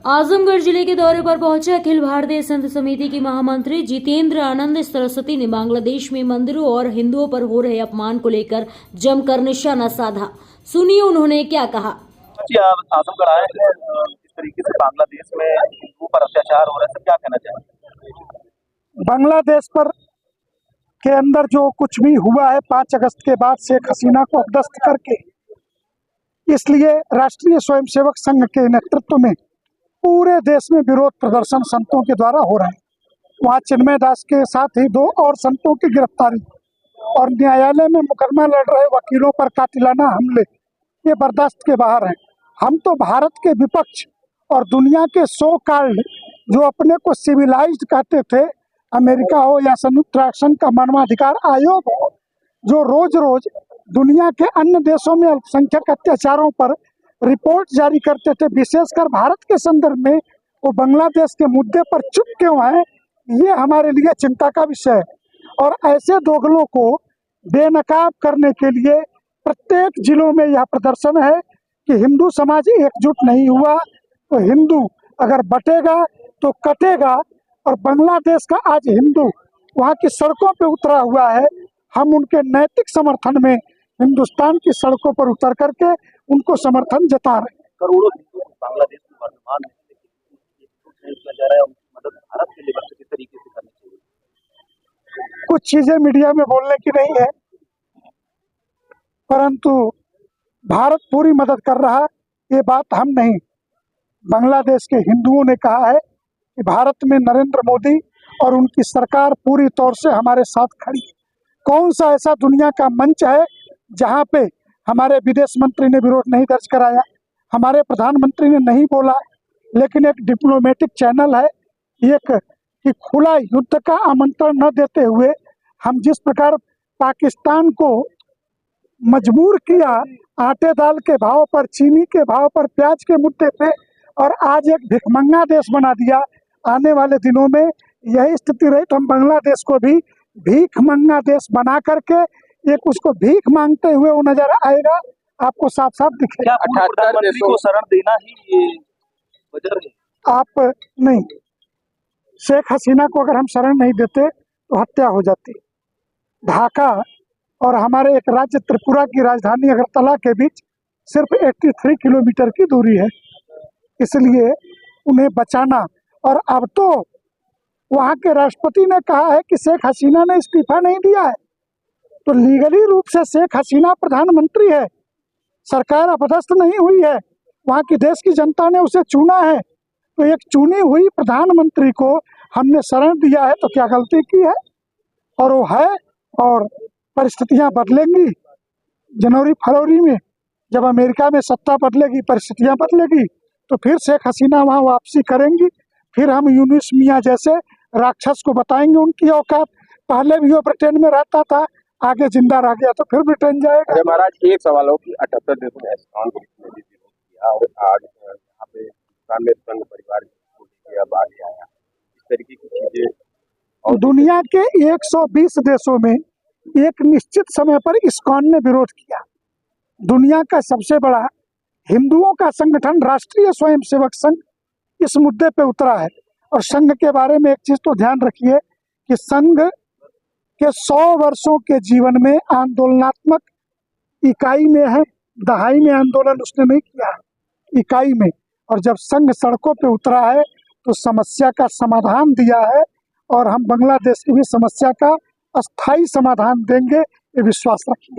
आजमगढ़ जिले के दौरे पर पहुंचे अखिल भारतीय संत समिति की महामंत्री जितेंद्र आनंद सरस्वती ने बांग्लादेश में मंदिरों और हिंदुओं पर हो रहे अपमान को लेकर जमकर निशाना साधा। सुनिए उन्होंने क्या कहा। आजमगढ़ आए हैं, इस तरीके से बांग्लादेश में हिंदुओं पर अत्याचार हो रहा है, क्या कहना चाहेंगे? बांग्लादेश पर के अंदर जो कुछ भी हुआ है 5 अगस्त के बाद शेख हसीना को अपदस्थ करके, इसलिए राष्ट्रीय स्वयंसेवक संघ के नेतृत्व में पूरे देश में विरोध प्रदर्शन संतों के द्वारा हो रहे हैं। वहाँ चिन्मय दास के साथ ही 2 और संतों की गिरफ्तारी और न्यायालय में मुकदमा लड़ रहे वकीलों पर कातिलाना हमले ये बर्दाश्त के बाहर हैं। हम तो भारत के विपक्ष और दुनिया के सो कॉल्ड जो अपने को सिविलाइज्ड कहते थे, अमेरिका हो या संयुक्त राष्ट्र संघ का मानवाधिकार आयोग हो, जो रोज रोज दुनिया के अन्य देशों में अल्पसंख्यक अत्याचारों पर रिपोर्ट जारी करते थे, विशेषकर भारत के संदर्भ में वो बांग्लादेश के मुद्दे पर चुप क्यों है, ये हमारे लिए चिंता का विषय है। और ऐसे दोगलों को बेनकाब करने के लिए प्रत्येक जिलों में यह प्रदर्शन है कि हिंदू समाज एकजुट नहीं हुआ तो हिंदू अगर बटेगा तो कटेगा। और बांग्लादेश का आज हिंदू वहाँ की सड़कों पे उतरा हुआ है। हम उनके नैतिक समर्थन में हिंदुस्तान की सड़कों पर उतर करके उनको समर्थन जता रहे हैं। करोड़ों हिंदू बांग्लादेश में वर्तमान है, मदद भारत के लिए किस तरीके से करनी चाहिए? कुछ चीजें मीडिया में बोलने की नहीं है, परंतु भारत पूरी मदद कर रहा, ये बात हम नहीं, बांग्लादेश के हिंदुओं ने कहा है कि भारत में नरेंद्र मोदी और उनकी सरकार पूरी तौर से हमारे साथ खड़ी है। कौन सा ऐसा दुनिया का मंच है जहां पे हमारे विदेश मंत्री ने विरोध नहीं दर्ज कराया, हमारे प्रधानमंत्री ने नहीं बोला, लेकिन एक डिप्लोमेटिक चैनल है, एक कि खुला युद्ध का आमंत्रण न देते हुए हम जिस प्रकार पाकिस्तान को मजबूर किया आटे दाल के भाव पर, चीनी के भाव पर, प्याज के मुद्दे पे, और आज एक भिखमंगा देश बना दिया। आने वाले दिनों में यही स्थिति रही तो हम बांग्लादेश को भी भीख मंगा देश बना करके एक उसको भीख मांगते हुए वो नजर आएगा, आपको साफ साफ दिखेगा। प्रधानमंत्री को शरण देना ही ये वजह है? आप नहीं, शेख हसीना को अगर हम शरण नहीं देते तो हत्या हो जाती। ढाका और हमारे एक राज्य त्रिपुरा की राजधानी अगरतला के बीच सिर्फ 83 किलोमीटर की दूरी है, इसलिए उन्हें बचाना। और अब तो वहाँ के राष्ट्रपति ने कहा है कि शेख हसीना ने इस्तीफा नहीं दिया है, तो लीगली रूप से शेख हसीना प्रधानमंत्री है, सरकार अपदस्थ नहीं हुई है, वहाँ की देश की जनता ने उसे चुना है। तो एक चुनी हुई प्रधानमंत्री को हमने शरण दिया है तो क्या गलती की है? और वो है, और परिस्थितियाँ बदलेंगी। जनवरी फरवरी में जब अमेरिका में सत्ता बदलेगी, परिस्थितियाँ बदलेगी, तो फिर शेख हसीना वहाँ वापसी करेंगी। फिर हम यूनुस मियाँ जैसे राक्षस को बताएंगे उनकी औकात। पहले भी वो ब्रिटेन में रहता था, आगे जिंदा रह गया तो फिर ब्रिटेन जाएगा। महाराज एक सवाल हो कि 78 देशों ने ऐलान किया और आज यहाँ पे संघ परिवार बाहर आया, इस तरीके की चीजें। और दुनिया के 120 देशों में एक निश्चित समय पर इस्कॉन ने विरोध किया। दुनिया का सबसे बड़ा हिंदुओं का संगठन राष्ट्रीय स्वयंसेवक संघ इस मुद्दे पे उतरा है। और संघ के बारे में एक चीज तो ध्यान रखिए कि संघ के 100 वर्षों के जीवन में आंदोलनात्मक इकाई में है, दहाई में आंदोलन उसने नहीं किया है, इकाई में। और जब संघ सड़कों पे उतरा है तो समस्या का समाधान दिया है, और हम बांग्लादेश की भी समस्या का अस्थायी समाधान देंगे, ये विश्वास रखिए।